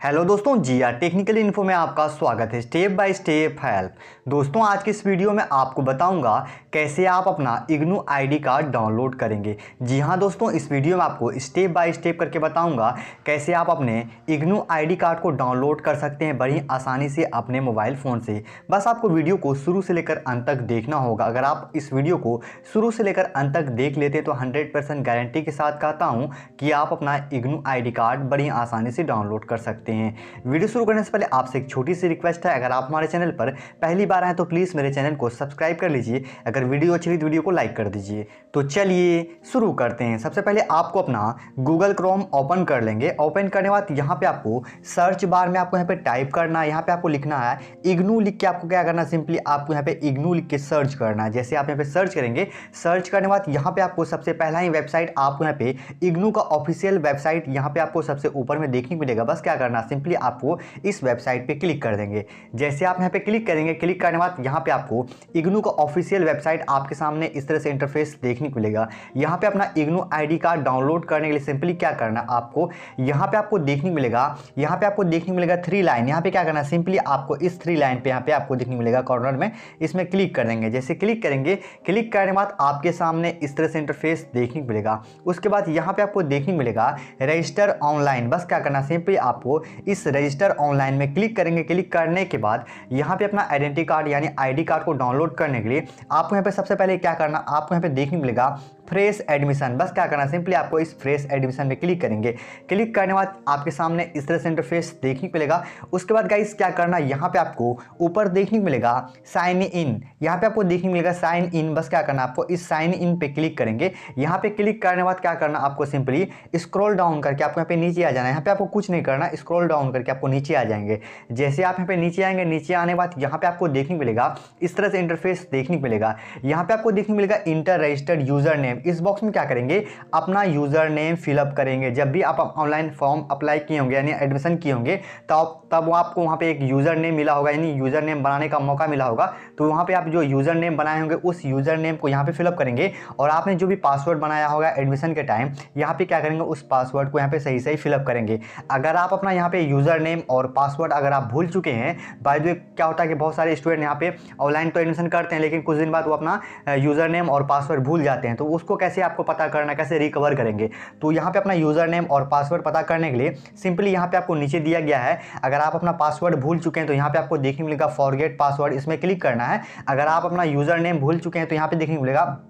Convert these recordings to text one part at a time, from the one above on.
Hello दोस्तों, GR technical info में आपका स्वागत है। Step by step help. दोस्तों, आज के इस वीडियो में आपको बताऊंगा कैसे आप अपना इग्नू आईडी कार्ड डाउनलोड करेंगे। जी हां दोस्तों, इस वीडियो में आपको स्टेप बाय स्टेप करके बताऊंगा कैसे आप अपने इग्नू आईडी कार्ड को डाउनलोड कर सकते हैं बड़ी आसानी से अपने मोबाइल फ़ोन से। बस आपको वीडियो को शुरू से लेकर अंत तक देखना होगा। अगर आप इस वीडियो को शुरू से लेकर अंत तक देख लेते तो 100% गारंटी के साथ कहता हूं कि आप अपना इग्नू आईडी कार्ड बड़ी आसानी से डाउनलोड कर सकते हैं। वीडियो शुरू करने से पहले आपसे एक छोटी सी रिक्वेस्ट है, अगर आप हमारे चैनल पर पहली बार आए तो प्लीज़ मेरे चैनल को सब्सक्राइब कर लीजिए। अगर वीडियो अच्छी लगी तो वीडियो को लाइक कर दीजिए। तो चलिए शुरू करते हैं। सबसे पहले आपको अपना गूगल क्रोम ओपन कर लेंगे। ओपन करने के बाद यहाँ पे आपको सर्च बार में आपको यहाँ पे टाइप करना है। यहाँ पे आपको लिखना है इग्नू। लिख के आपको क्या करना है, सिंपली आपको यहाँ पे इग्नू लिख के सर्च करना है। जैसे आप यहाँ पे सर्च करेंगे, सर्च करने के बाद यहाँ पे आपको सबसे पहला ही वेबसाइट आपको यहाँ पे इग्नू का ऑफिशियल वेबसाइट यहाँ पे आपको सबसे ऊपर में देखने को मिलेगा। बस क्या करना, सिंपली आपको इस वेबसाइट पे क्लिक कर देंगे। जैसे आप यहाँ पे क्लिक करेंगे, क्लिक करने के बाद यहाँ पे आपको इग्नू का ऑफिशियल वेबसाइट आपके सामने इस तरह से इंटरफेस देखने को मिलेगा। यहाँ पे अपना इग्नू आईडी कार्ड डाउनलोड करने के लिए सिंपली क्या करना, आपको यहाँ पे आपको देखने को मिलेगा, यहाँ पे आपको देखने को मिलेगा 3 लाइन। यहाँ पे क्या करना, सिंपली आपको इस 3 लाइन पे यहाँ पे आपको देखने को मिलेगा कॉर्नर में, इसमें क्लिक कर देंगे। जैसे क्लिक करेंगे, क्लिक करने के बाद आपके सामने इस तरह से इंटरफेस देखने को मिलेगा। उसके बाद यहाँ पे आपको देखने को मिलेगा रजिस्टर ऑनलाइन। बस क्या करना, सिंपली आपको इस रजिस्टर ऑनलाइन में क्लिक करेंगे। क्लिक करने के बाद यहाँ पे अपना आइडेंटिटी कार्ड यानी आईडी कार्ड को डाउनलोड करने के लिए आपको यहाँ पे सबसे पहले क्या करना, आपको यहाँ पे देखने को मिलेगा फ्रेश एडमिशन। बस क्या करना, सिंपली आपको इस फ्रेश एडमिशन में क्लिक करेंगे। क्लिक करने के बाद आपके सामने इस तरह से इंटरफेस देखने को मिलेगा। उसके बाद गाइस क्या करना, यहाँ पे आपको ऊपर देखने को मिलेगा साइन इन। यहाँ पे आपको देखने को मिलेगा साइन इन। बस क्या करना, आपको इस साइन इन पे क्लिक करेंगे। यहाँ पे क्लिक करने के बाद क्या करना, आपको सिंपली स्क्रॉल डाउन करके आपको यहाँ पे नीचे आ जाना है। यहाँ पे आपको कुछ नहीं करना, स्क्रॉल डाउन करके आपको नीचे आ जाएंगे। जैसे आप यहाँ पे नीचे आएंगे, नीचे आने के बाद यहाँ पे आपको देखने को मिलेगा इस तरह से इंटरफेस देखने को मिलेगा। यहाँ पे आपको देखने को मिलेगा इंटर रजिस्टर्ड यूजर नेम। इस बॉक्स में क्या करेंगे, अपना यूजर नेम फिलअप करेंगे। जब भी आप ऑनलाइन फॉर्म अप्लाई किए होंगे यानी एडमिशन किए होंगे तब वो आपको वहाँ पे एक यूजर नेम मिला होगा यानी यूजर नेम बनाने का मौका मिला होगा। तो वहाँ पे आप जो यूजर नेम बनाए होंगे उस यूजर नेम को यहाँ पे फिलअप करेंगे। और आपने जो भी पासवर्ड बनाया होगा एडमिशन के टाइम, यहाँ पे क्या करेंगे, उस पासवर्ड को यहाँ पे सही सही फिलअप करेंगे। अगर आप अपना यहाँ पे यूजर नेम और पासवर्ड अगर आप भूल चुके हैं, बाय द वे क्या होता है कि बहुत सारे स्टूडेंट यहाँ पे ऑनलाइन तो एडमिशन करते हैं लेकिन कुछ दिन बाद वो अपना यूजर नेम और पासवर्ड भूल जाते हैं। तो उसको कैसे आपको पता करना, कैसे रिकवर करेंगे। तो यहाँ पे अपना यूजर नेम और पासवर्ड पता करने के लिए सिंपली यहाँ पे आपको नीचे दिया गया है, अगर आप अपना पासवर्ड भूल चुके हैं तो यहाँ पे आपको देखने को मिलेगा फॉरगेट पासवर्ड, इसमें क्लिक करना है। अगर आप अपना यूजर नेम भूल चुके हैं तो यहाँ पे देखने को मिलेगा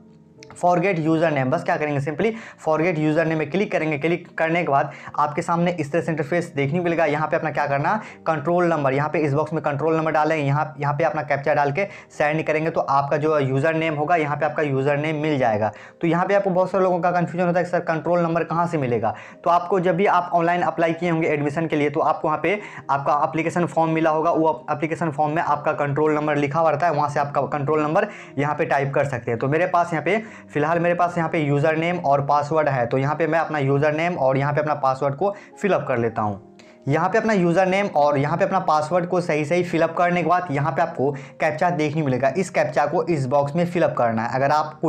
फॉरगेट यूजर नेम। बस क्या करेंगे, सिंपली फॉरगेट यूजर नेम में क्लिक करेंगे। क्लिक करने के बाद आपके सामने इस तरह से इंटरफेस देखने को मिलेगा। यहाँ पे अपना क्या करना, कंट्रोल नंबर, यहाँ पे इस बॉक्स में कंट्रोल नंबर डालेंगे। यहाँ पे अपना कैप्चा डाल के सेंड करेंगे तो आपका जो यूजर नेम होगा यहाँ पे आपका यूजर नेम मिल जाएगा। तो यहाँ पे आपको बहुत सारे लोगों का कंफ्यूजन होता है कि सर कंट्रोल नंबर कहाँ से मिलेगा। तो आपको जब भी आप ऑनलाइन अप्लाई किए होंगे एडमिशन के लिए तो आपको वहाँ पे आपका एप्लीकेशन फॉर्म मिला होगा, वो एप्लीकेशन फॉर्म में आपका कंट्रोल नंबर लिखा हुआ रहता है, वहाँ से आपका कंट्रोल नंबर यहाँ पे टाइप कर सकते हैं। तो मेरे पास यहाँ पे फिलहाल मेरे पास यहाँ पे यूजर नेम और पासवर्ड है, तो यहाँ पे मैं अपना यूजर नेम और यहाँ पे अपना पासवर्ड को फिलअप कर लेता हूँ। यहाँ पे अपना यूज़र नेम और यहाँ पे अपना पासवर्ड को सही सही फिलअप करने के बाद यहाँ पे आपको कैप्चा देखने मिलेगा। इस कैप्चा को इस बॉक्स में फिलअप करना है। अगर आपको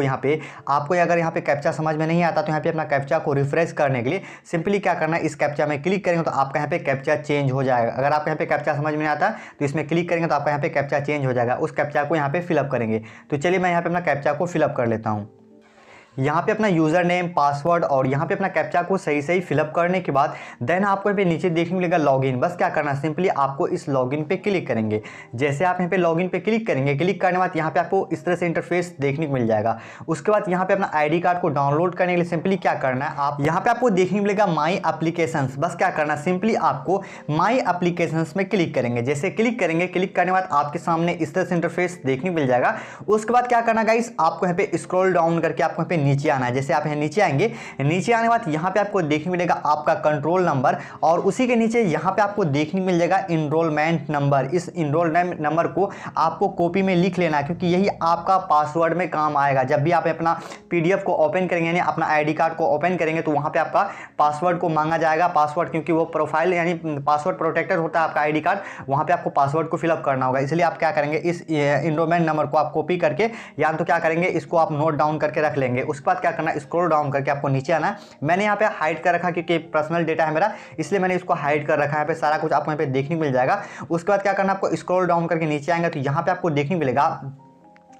अगर यहाँ पे कैप्चा समझ में नहीं आता तो यहाँ पे अपना कैप्चा को रिफ्रेश करने के लिए सिंपली क्या करना है, इस कैप्चा में क्लिक करेंगे तो आपका यहाँ पे कैप्चा चेंज हो जाएगा। अगर आपको यहाँ पे कैप्चा समझ में नहीं आता तो इसमें क्लिक करेंगे तो आपका यहाँ पे कैप्चा चेंज हो जाएगा। उस कैप्चा को यहाँ पे फिलअप करेंगे। तो चलिए मैं यहाँ पे अपना कैप्चा को फिलअप कर लेता हूँ। यहाँ पे अपना यूज़र नेम, पासवर्ड और यहाँ पे अपना कैप्चा को सही सही फिलअप करने के बाद देन आपको यहाँ पे नीचे देखने मिलेगा लॉगिन। बस क्या करना, सिंपली आपको इस लॉगिन पे क्लिक करेंगे। जैसे आप यहाँ पे लॉगिन पे क्लिक करेंगे, क्लिक करने के बाद यहाँ पे आपको इस तरह से इंटरफेस देखने को मिल जाएगा। उसके बाद यहाँ पे अपना आईडी कार्ड को डाउनलोड करने के लिए सिंपली क्या करना है, आप यहाँ पे आपको देखने को मिलेगा माई एप्लीकेशंस। बस क्या करना, सिंपली आपको माई एप्लीकेशंस में क्लिक करेंगे। जैसे क्लिक करेंगे, क्लिक करने के बाद आपके सामने इस तरह से इंटरफेस देखने को मिल जाएगा। उसके बाद क्या करना गाइस, आपको यहाँ पे स्क्रॉल डाउन करके आपको यहाँ पे नीचे आना है। जैसे आप यहाँ नीचे आएंगे, नीचे आने के बाद यहाँ पे आपको देखने मिलेगा आपका कंट्रोल नंबर और उसी के नीचे यहाँ पे आपको देखने मिल जाएगा इनरोलमेंट नंबर। इस इनरोलमेंट नंबर को आपको कॉपी में लिख लेना है क्योंकि यही आपका पासवर्ड में काम आएगा। जब भी आप अपना पीडीएफ को ओपन करेंगे यानी अपना आईडी कार्ड को ओपन करेंगे तो वहाँ पे आपका पासवर्ड को मांगा जाएगा। पासवर्ड क्योंकि वो प्रोफाइल यानी पासवर्ड प्रोटेक्टेड होता है आपका आईडी कार्ड, वहाँ पे आपको पासवर्ड को फिलअप करना होगा। इसलिए आप क्या करेंगे, इस इनरोलमेंट नंबर को आप कॉपी करके या तो क्या करेंगे, इसको आप नोट डाउन करके रख लेंगे। उसके बाद क्या करना है, स्क्रॉल डाउन करके आपको नीचे आना है। मैंने यहाँ पे हाइड कर रखा क्योंकि पर्सनल डेटा है मेरा, इसलिए मैंने इसको हाइड कर रखा है। यहाँ पे सारा कुछ आपको यहाँ पे देखने मिल जाएगा। उसके बाद क्या करना है, आपको स्क्रॉल डाउन करके नीचे आएंगे तो यहाँ पे आपको देखने मिलेगा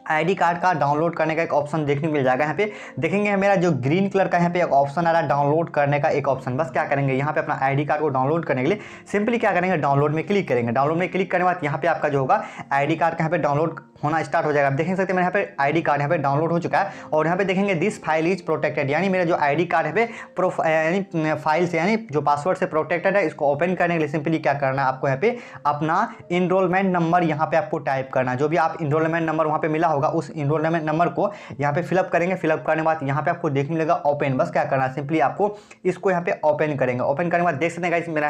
आईडी कार्ड का डाउनलोड करने का एक ऑप्शन देखने को मिल जाएगा। यहाँ पे देखेंगे मेरा जो ग्रीन कलर का यहाँ पे एक ऑप्शन आ रहा है डाउनलोड करने का एक ऑप्शन। बस क्या करेंगे, यहाँ पे अपना आईडी कार्ड को डाउनलोड करने के लिए सिंपली क्या करेंगे, डाउनलोड में क्लिक करेंगे। डाउनलोड में क्लिक करने के बाद यहाँ पे आपका जो होगा आईडी कार्ड का यहाँ पे डाउनलोड होना स्टार्ट हो जाएगा। आप देख सकते हैं मेरे यहाँ पे आईडी कार्ड यहाँ पे डाउनलोड हो चुका है और यहाँ पे देखेंगे दिस फाइल इज प्रोटेक्टेड, यानी मेरा जो आईडी कार्ड है यानी फाइल से यानी जो पासवर्ड से प्रोटेक्टेड है। इसको ओपन करने के लिए सिंपली क्या करना है, आपको यहाँ पे अपना इनरोलमेंट नंबर यहाँ पे आपको टाइप करना है। जो भी आप इनरोलमेंट नंबर वहाँ पे मिला होगा उस इनरोलमेंट नंबर को यहाँ पे फिलअप करेंगे। फिलअप करने के बाद यहाँ पे आपको देखने मिलेगा ओपन। बस क्या करना है, सिंपली आपको इसको यहाँ पे ओपन करेंगे। ओपन करने के बाद देख सकते हैं गाइस मेरा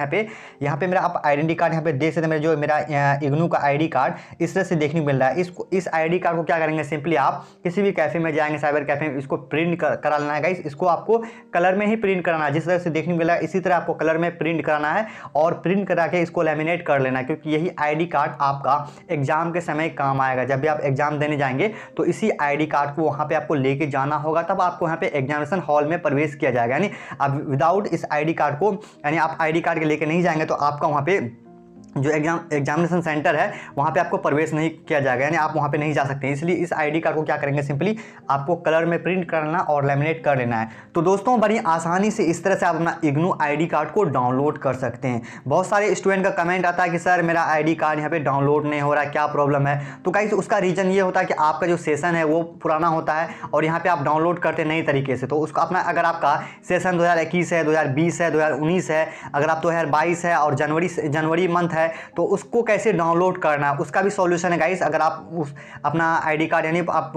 यहाँ पे मेरा आप आइडेंटिटी कार्ड यहाँ पे देख सकते हैं। मेरा जो मेरा इग्नू का आईडी कार्ड इस तरह से देखने को मिल रहा है। इस आईडी कार्ड को क्या करेंगे, सिंपली आप किसी भी कैफे में जाएंगे, साइबर कैफे में, इसको प्रिंट करा लेना है गाइस। इसको आपको कलर में ही प्रिंट कराना है, जिस तरह से देखने को मिला है इसी तरह आपको कलर में प्रिंट कराना है और प्रिंट करा के इसको लैमिनेट कर लेना है, क्योंकि यही आईडी कार्ड आपका एग्जाम के समय काम आएगा। जब भी आप एग्जाम देने जाएंगे तो इसी आईडी कार्ड को वहाँ पे आपको लेके जाना होगा, तब आपको यहाँ पे एग्जामिनेशन हॉल में प्रवेश किया जाएगा। यानी आप विदाउट इस आईडी कार्ड को, यानी आप आईडी कार्ड के लेके नहीं जाएंगे तो आपका वहाँ पे जो एग्जामिनेशन सेंटर है वहाँ पे आपको प्रवेश नहीं किया जाएगा, यानी आप वहाँ पे नहीं जा सकते। इसलिए इस आईडी कार्ड को क्या करेंगे, सिंपली आपको कलर में प्रिंट करना और लैमिनेट कर लेना है। तो दोस्तों बड़ी आसानी से इस तरह से आप अपना इग्नू आईडी कार्ड को डाउनलोड कर सकते हैं। बहुत सारे स्टूडेंट का कमेंट आता है कि सर मेरा आईडी कार्ड यहाँ पे डाउनलोड नहीं हो रहा है, क्या प्रॉब्लम है। तो गाइस उसका रीज़न ये होता है कि आपका जो सेशन है वो पुराना होता है और यहाँ पर आप डाउनलोड करते नए तरीके से। तो उसको अपना अगर आपका सेशन 2021 है, 2020 है, 2019 है, अगर आप 2022 है और जनवरी मंथ है, तो उसको कैसे डाउनलोड करना है उसका भी सॉल्यूशन है गाइस। अगर आप अपना आईडी कार्ड यानी आप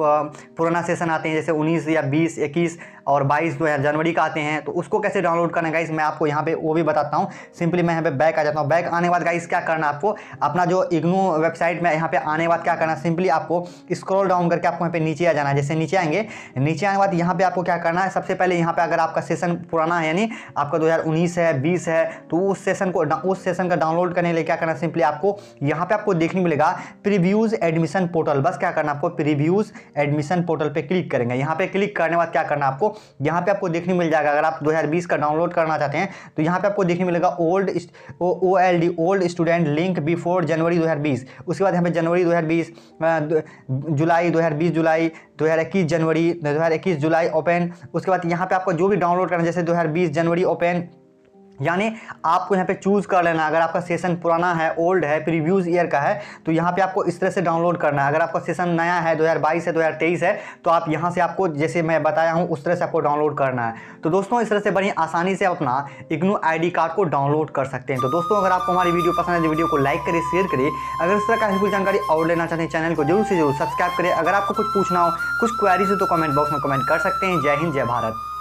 पुराना सेशन आते हैं जैसे 19 या 20, 21 और 22 जनवरी का आते हैं, तो उसको कैसे डाउनलोड करना है गाइस मैं आपको यहाँ पे वो भी बताता हूँ। सिंपली मैं यहाँ पे बैक आ जाता हूँ। बैक आने के बाद गाइस क्या करना है, आपको अपना जो इग्नू वेबसाइट में यहाँ पे आने के बाद क्या करना है, सिंपली आपको स्क्रॉल डाउन करके आपको यहाँ पे नीचे आ जाना है। जैसे नीचे आएंगे, नीचे आने के बाद यहाँ पे आपको क्या करना है, सबसे पहले यहाँ पे अगर आपका सेशन पुराना है यानी आपका 2019 है, 20 है, तो उस सेशन का डाउनलोड करने के लिए क्या करना है, सिंपली आपको यहाँ पे आपको देखने मिलेगा प्रीव्यूज एडमिशन पोर्टल। बस क्या करना है, आपको प्रीव्यूज एडमिशन पोर्टल पे क्लिक करेंगे। यहाँ पे क्लिक करने के बाद क्या करना है, आपको यहाँ पे आपको देखने मिल जाएगा। अगर आप 2020 का डाउनलोड करना चाहते हैं तो यहाँ पे आपको देखने मिलेगा ओल्ड स्टूडेंट लिंक बिफोर जनवरी 2020। उसके बाद यहाँ पे जनवरी 2020, जुलाई 2020, जुलाई 2021, जनवरी 2021 जुलाई ओपन। उसके बाद यहाँ पे आपको जो भी डाउनलोड करना है जैसे 2020 जनवरी ओपन, यानी आपको यहाँ पे चूज़ कर लेना। अगर आपका सेशन पुराना है, ओल्ड है, प्रीव्यूज ईयर का है, तो यहाँ पे आपको इस तरह से डाउनलोड करना है। अगर आपका सेशन नया है, 2022 है, 2023 है, तो आप यहाँ से आपको जैसे मैं बताया हूँ उस तरह से आपको डाउनलोड करना है। तो दोस्तों इस तरह से बड़ी आसानी से अपना इग्नू आईडी कार्ड को डाउनलोड कर सकते हैं। तो दोस्तों अगर आपको हमारी वीडियो पसंद है तो वीडियो को लाइक करें, शेयर करें। अगर इस तरह का हेल्पफुल जानकारी और लेना चाहते हैं चैनल को जरूर से जरूर सब्सक्राइब करें। अगर आपको कुछ पूछना हो, कुछ क्वेरीज हो तो कमेंट बॉक्स में कमेंट कर सकते हैं। जय हिंद, जय भारत।